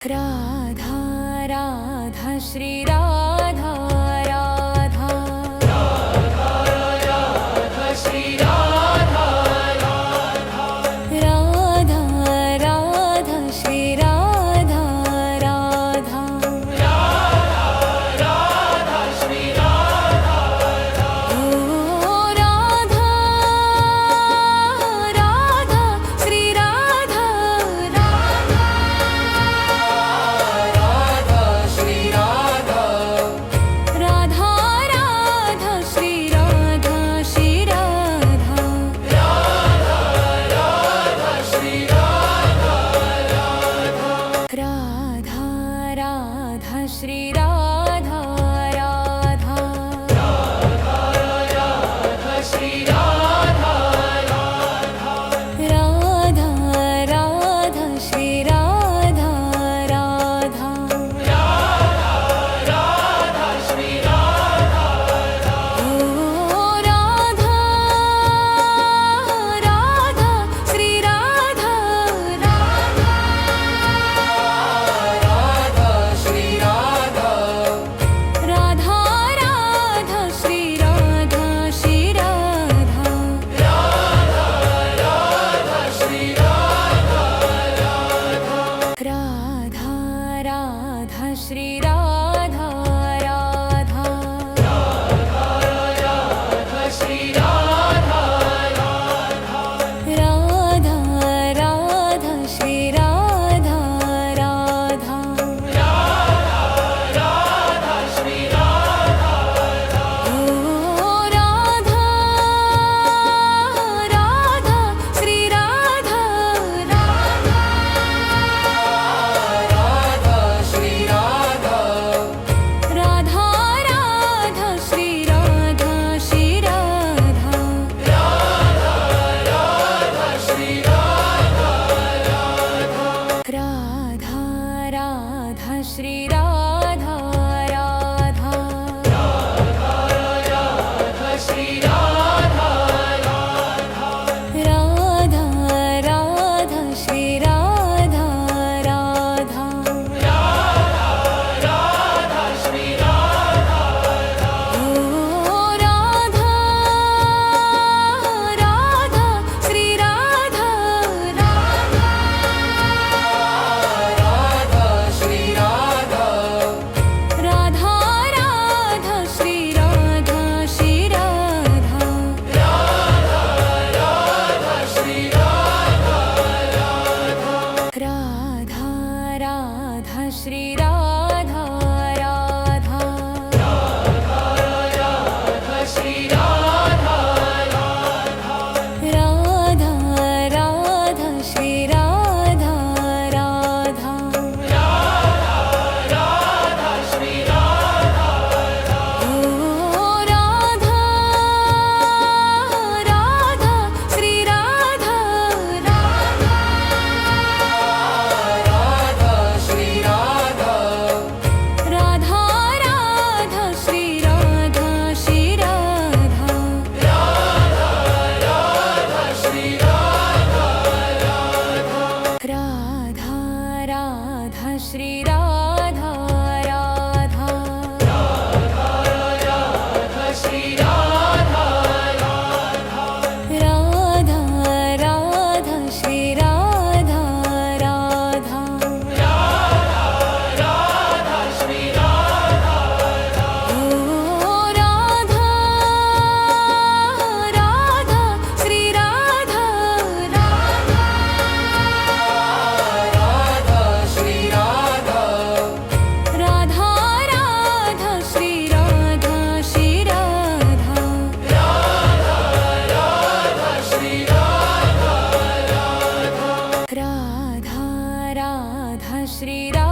Radha Radha Shri Radha Radha Shri Radha Radha Radha Shri Radha Radha Radha Shri Radha ओ Radha Radha Shri Radha Radha Radha Shri Radha Radha Radha Shri Radha Shri Radha Radha Shri Radha Radha Radha Shri Radha Radha Radha Shri Radha Radha Radha Shri Radha Radha Radha Shri Radha ओ Radha Radha Shri Radha Radha Radha Shri Radha Radha Radha Shri Radha Shri Radha Radha Shri Radha Radha Radha Shri Radha Radha Radha Shri Radha Radha Radha Shri Radha Radha Radha Shri Radha ओ Radha Radha Shri Radha Radha Radha Shri Radha Radha Radha Shri Radha Shri Radha Radha Shri Radha Radha Radha Shri Radha Radha Radha Shri Radha Radha Radha Shri Radha Radha Radha Shri Radha ओ Radha Radha Shri Radha Radha Radha Shri Radha Radha Radha Shri Radha Shri Radha Radha Shri Radha Radha Radha Shri Radha Radha Radha Shri Radha Radha Radha Shri Radha Radha Radha Shri Radha ओ Radha Radha Shri Radha Radha Radha Shri Radha Radha Radha Shri Radha Shri Radha Radha Shri Radha Radha Radha Shri Radha Radha Radha Shri Radha Radha Radha Shri Radha Radha Radha Shri Radha ओ Radha Radha Shri Radha Radha Radha Shri Radha Radha Radha Shri Radha Shri Radha Radha Shri Radha Radha Radha Shri Radha